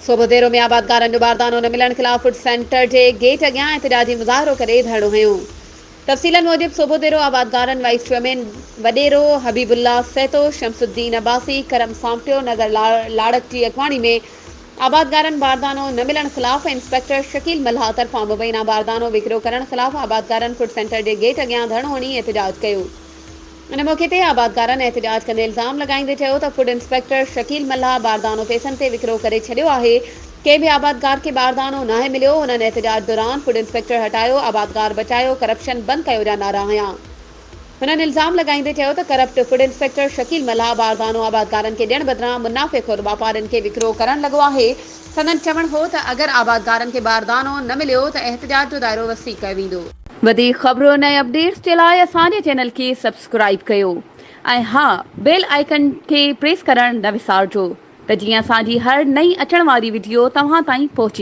सोबोदेरो में आबादगारनि जो बारदानो न मिलण खिलाफ फूड सेंटर के गेट अॻियां एहतजाजी मुज़ाहिरो करे धरणो हयो। तफ़सीलन मूजिब सोबोदेरो आबादगारनि वाइस चेयरमैन वडेरो हबीबुल्ला सैतो, शमसुद्दीन अब्बासी, करम सामटियो नगर लाड़क की अगवाणी में आबादगारनि बारदानो न मिलण खिलाफ इंस्पेक्टर शकील मल्हा तरफ़ां मुबैना बारदानो विकिरो करण खिलाफ आबादगारनि फूड सेंटर के गेट अॻियां धरणो हणी एहतजाज कयो। इन मौके ते आबादगारनि एहतजाज कंदे इल्ज़ाम लगाईंदे चयो त फूड इंस्पेक्टर शकील मल्हा बारदानो पैसनि ते विकिरो करे छॾियो आहे। कंहिं बि आबादगार के बारदानो नाहे मिलियो। उन्हनि एहतजाज दौरान फूड इंस्पेक्टर हटायो, आबादगार बचायो, करप्शन बंद कयो जा नारा हंया। हुननि इल्ज़ाम लगाईंदे चयो त करप्ट फूड इंस्पेक्टर शकील मल्हा बारदानो आबादगारनि खे ॾियण बदिरां मुनाफ़िक़ वापारियुनि खे विकिरो करण लॻो आहे। संदनि चवण हो त अगरि आबादगारनि खे बारदानो न मिलियो त एहतजाज जो दाइरो वसी कयो वेंदो। वधीक ख़बरुनि ऐं अपडेट्स जे लाइ असांजे चैनल खे सब्सक्राइब कयो ऐं हा, बेल आइकन खे प्रेस करण न विसारिजो त जीअं असांजी हर नई अचण वारी वीडियो तव्हां ताईं पहुची